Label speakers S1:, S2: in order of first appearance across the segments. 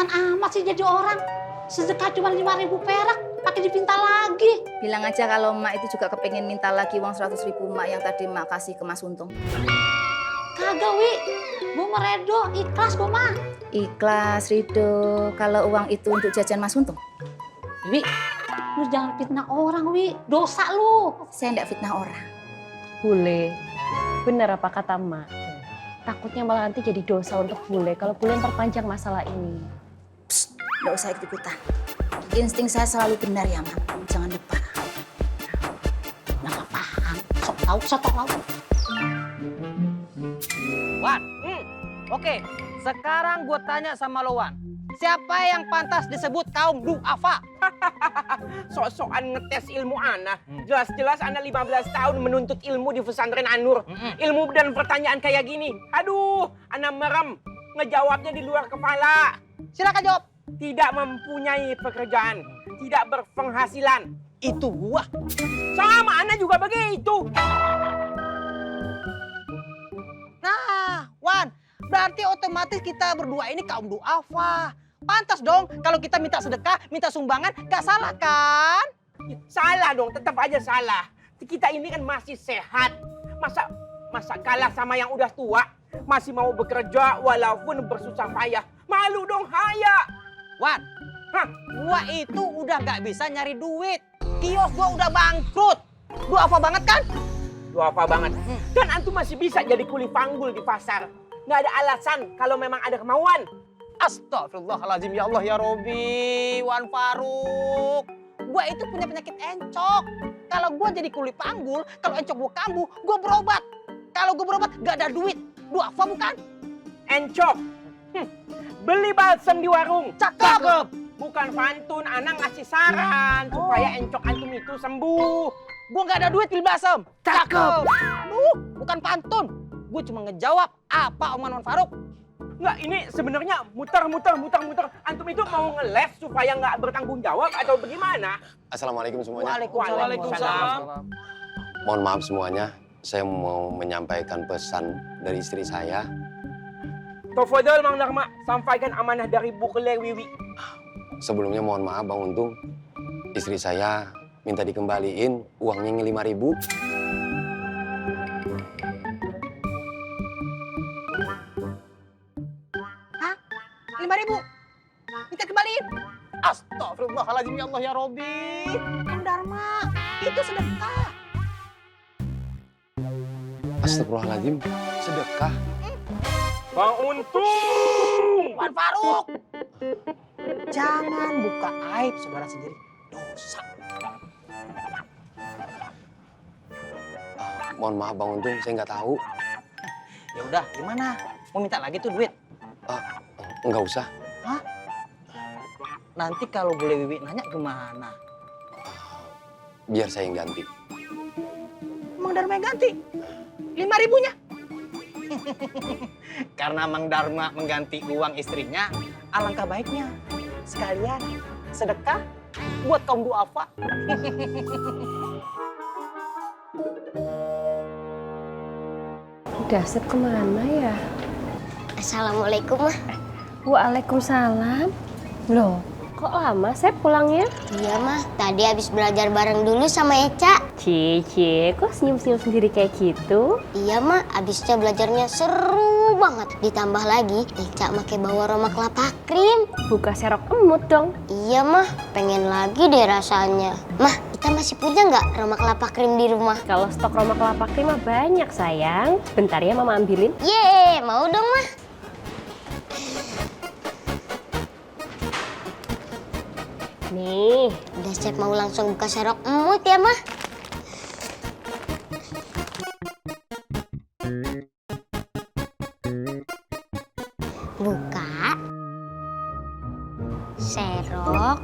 S1: Cepetan amat sih jadi orang. Sedekah cuma 5.000 perak, pakai dipinta lagi.
S2: Bilang aja kalau emak itu juga kepengen minta lagi uang 100.000 emak yang tadi emak kasih ke Mas Untung.
S1: Kagak, Wi. Gue meredo, ikhlas gue mah.
S2: Ikhlas, Rido, kalau uang itu untuk jajan Mas Untung.
S1: Wi, lu jangan fitnah orang, Wi. Dosa lu.
S2: Saya enggak fitnah orang.
S3: Bule, bener apa kata emak? Takutnya malah nanti jadi dosa untuk bule kalau bule yang perpanjang masalah ini.
S2: Psst, enggak usah ikut-ikutan. Insting saya selalu benar ya, Mak. Jangan lupa.
S1: Nggak paham. Sok tahu, sok tahu.
S4: Wan, oke. Sekarang gue tanya sama lo, Wan. Siapa yang pantas disebut kaum du'afa?
S5: Sok-sokan ngetes ilmu ana. Jelas-jelas ana 15 tahun menuntut ilmu di pesantren An-Nur. Ilmu dan pertanyaan kayak gini. Aduh, ana merem. Ngejawabnya di luar kepala.
S4: Silakan jawab.
S5: Tidak mempunyai pekerjaan. Tidak berpenghasilan. Itu gua. Sama ana juga begitu.
S4: Nah, Wan. Berarti otomatis kita berdua ini kaum du'afa. Pantas dong kalau kita minta sedekah, minta sumbangan, gak salah kan?
S5: Salah dong, tetap aja salah. Kita ini kan masih sehat. Masa kalah sama yang udah tua, masih mau bekerja walaupun bersusah payah. Malu dong, haya.
S4: Wan, gua itu udah gak bisa nyari duit. Kios gua udah bangkrut. Du'afa banget kan?
S5: Du'afa banget. Kan antum masih bisa jadi kuli panggul di pasar. Nggak ada alasan kalau memang ada kemauan.
S4: Astagfirullahaladzim, ya Allah ya Robi, Wan Faruk. Gua itu punya penyakit encok. Kalau gua jadi kuli panggul, kalau encok gua kambuh, gua berobat. Kalau gua berobat gak ada duit. Du'afa bukan?
S5: Encok. Beli balsem di warung.
S4: Cakep.
S5: Bukan pantun, Ana ngasih saran supaya encok antum itu sembuh.
S4: Gua gak ada duit beli balsem.
S5: Cakep.
S4: Aduh, bukan pantun. Gue cuma ngejawab apa omongan Wan Faruk.
S5: Nggak, ini sebenarnya muter. Antum itu mau ngeles supaya nggak bertanggung jawab atau bagaimana?
S6: Assalamualaikum semuanya.
S5: Waalaikumsalam.
S6: Mohon maaf semuanya, saya mau menyampaikan pesan dari istri saya.
S5: Tafadhol Mang Dharma, sampaikan amanah dari Bu Kele Wiwi.
S6: Sebelumnya mohon maaf Bang Untung, istri saya minta dikembaliin uangnya 5.000.
S4: 5.000. Minta kembaliin. Astagfirullahaladzim, ya Allah ya Robi. Kang Dharma, itu sedekah.
S6: Astagfirullahaladzim, sedekah.
S5: Bang Untung.
S4: Wan Faruk. Jangan buka aib saudara sendiri. Dosa.
S6: Mohon maaf Bang Untung, saya nggak tahu.
S4: Ya udah, gimana? Mau minta lagi tuh duit?
S6: Nggak usah.
S4: Hah? Nanti kalau boleh Wiwi nanya gimana?
S6: Biar saya yang ganti.
S4: Mang Dharma yang ganti? 5.000-nya? Karena Mang Dharma mengganti uang istrinya, alangkah baiknya sekalian sedekah buat kaum du'afa.
S3: Dasep kemana ya?
S7: Assalamualaikum, Mah.
S3: Waalaikumsalam. Loh, kok lama Sep pulangnya?
S7: Iya, Mah. Tadi habis belajar bareng dulu sama Eca.
S3: Cie, kok senyum-senyum sendiri kayak gitu?
S7: Iya, Mah. Habisnya belajarnya seru banget. Ditambah lagi, Eca pakai bawa Roma kelapa krim.
S3: Buka serok emut dong.
S7: Iya, Mah. Pengen lagi deh rasanya. Mah, kita masih punya nggak Roma kelapa krim di rumah?
S3: Kalau stok Roma kelapa krim mah banyak sayang. Bentar ya Mama ambilin.
S7: Yeay, mau dong, Mah.
S3: Nih,
S7: Udah siap mau langsung buka serok emut ya, Mah? Buka. Serok.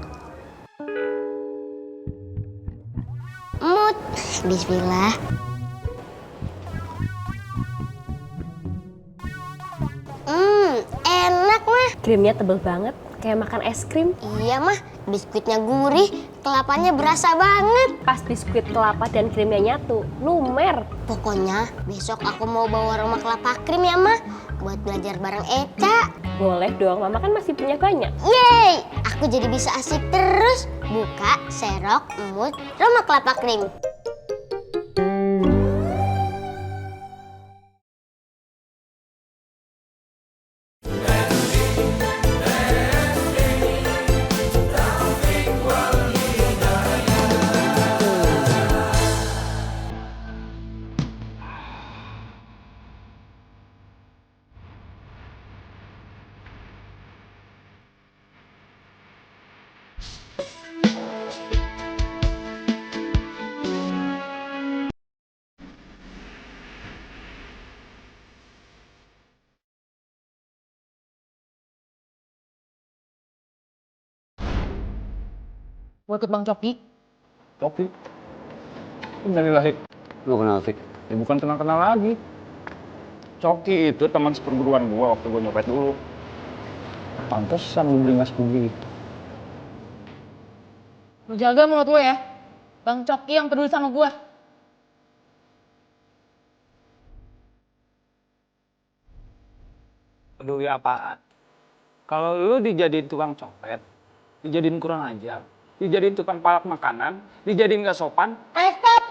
S7: Emut. Bismillah. Enak, Mah.
S3: krimnya tebel banget, kayak makan es krim.
S7: Iya, Mah. Biskuitnya gurih, kelapanya berasa banget.
S3: Pas biskuit kelapa dan krimnya nyatu, lumer.
S7: Pokoknya besok aku mau bawa Roma kelapa krim ya, Ma. Buat belajar bareng Eca.
S3: Boleh dong, Mama kan masih punya banyak.
S7: Yeay, aku jadi bisa asik terus. Buka, serok, emut, Roma kelapa krim.
S8: Mau ikut Bang Coki?
S9: Coki? Innalillahi. Lu kenal Fik? Ya bukan kenal-kenal lagi. Coki itu teman seperguruan gua waktu gua nyopet dulu. Pantesan lu beringas begitu.
S8: Lu jaga mulut lu ya. Bang Coki yang peduli sama gua.
S9: Peduli apaan? Kalau lu dijadiin tukang copet, dijadiin kurang ajar, dijadiin tukang palak makanan, dijadiin gak sopan, stop!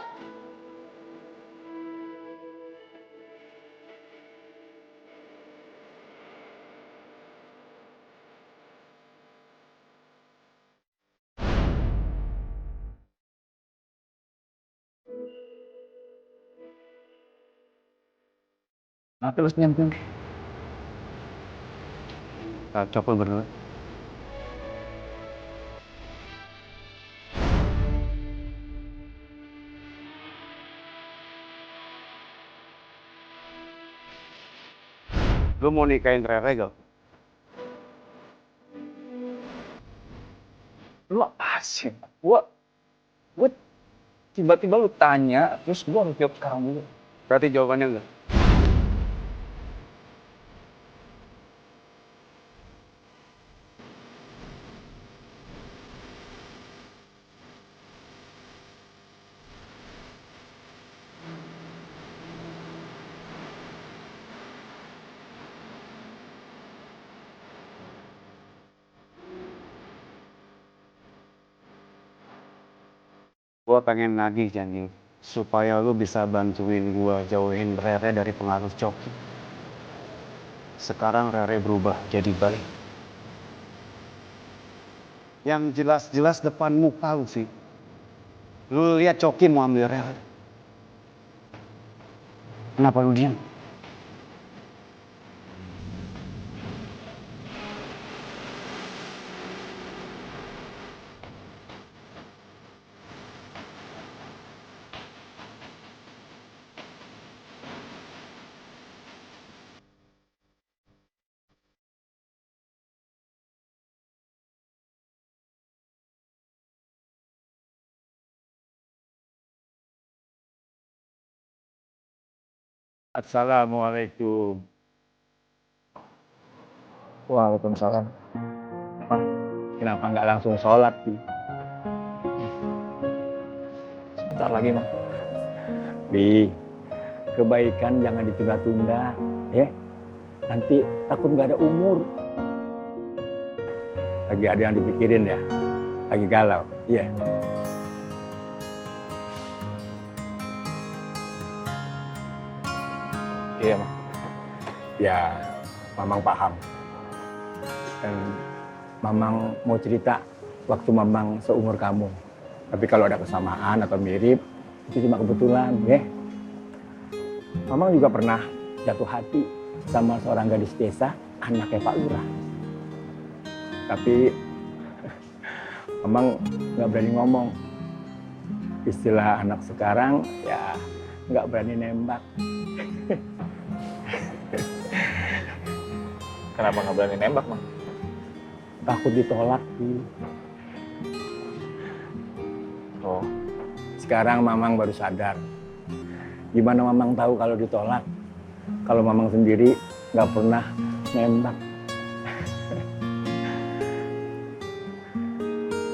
S9: Nah, terus nyampe. Kacau lu berdua. Lu mau nikahin Rere gak? Lu apa sih? Gua tiba-tiba lu tanya, terus gua harus jawab sekarang dulu. Berarti jawabannya enggak? Gua pengen nagih janji supaya lu bisa bantuin gua jauhin Rere dari pengaruh Coki. Sekarang Rere berubah jadi baik. Yang jelas-jelas depan muka lu sih. Lu lihat Coki mau ambil Rere. Kenapa lu diam? Assalamualaikum. Waalaikumsalam. Kenapa nggak langsung sholat sih? Sebentar lagi, Mang. Bi, kebaikan jangan ditunda-tunda, ya. Nanti takut nggak ada umur. Lagi ada yang dipikirin ya? Lagi galau, iya. Iya, Mang. Ya, Mamang paham. Dan Mamang mau cerita waktu Mamang seumur kamu. Tapi kalau ada kesamaan atau mirip, itu cuma kebetulan, ya. Mamang juga pernah jatuh hati sama seorang gadis desa, anaknya Pak Lurah. Tapi Mamang nggak berani ngomong. Istilah anak sekarang, ya nggak berani nembak.
S10: Kenapa nggak berani nembak, Mang?
S9: Takut ditolak sih.
S10: Oh,
S9: Sekarang Mamang baru sadar. Gimana Mamang tahu kalau ditolak? Kalau Mamang sendiri nggak pernah nembak.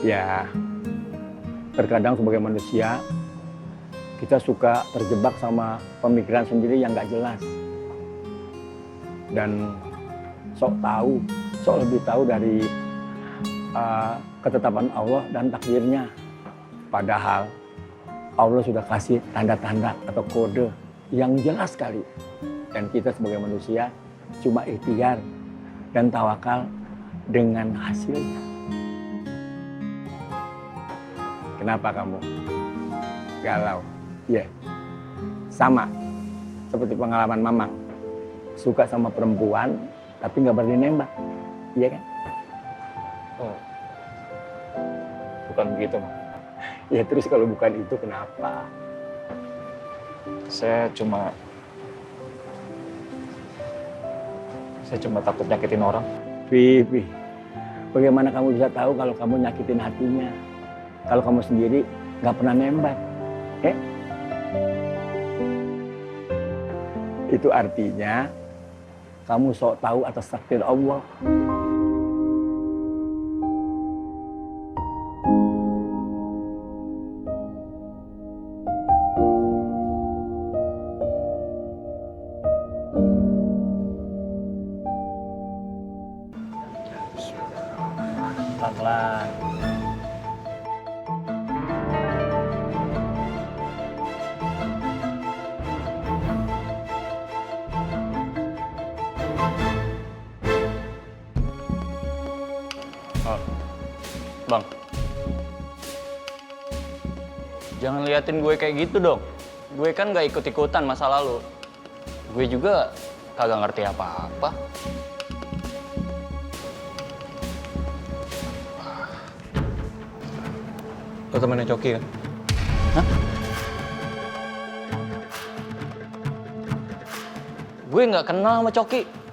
S9: Ya, Terkadang sebagai manusia, kita suka terjebak sama pemikiran sendiri yang nggak jelas. Dan sok lebih tahu dari ketetapan Allah dan takdirnya. Padahal Allah sudah kasih tanda-tanda atau kode yang jelas sekali. Dan kita sebagai manusia cuma ikhtiar dan tawakal dengan hasilnya. Kenapa kamu galau? Iya, sama seperti pengalaman Mamang. Suka sama perempuan, tapi nggak berani nembak. Iya kan?
S10: Oh. Bukan begitu, Mang.
S9: Ya terus kalau bukan itu kenapa?
S10: Saya cuma takut nyakitin orang.
S9: Vivi, bagaimana kamu bisa tahu kalau kamu nyakitin hatinya? Kalau kamu sendiri nggak pernah nembak, Itu artinya kamu sok tahu atas takdir Allah.
S10: Pelan-pelan.
S11: Bang, jangan liatin gue kayak gitu dong. Gue kan gak ikut-ikutan masa lalu. Gue juga kagak ngerti apa-apa.
S10: Lo temennya Coki kan?
S11: Hah? Gue gak kenal sama Coki.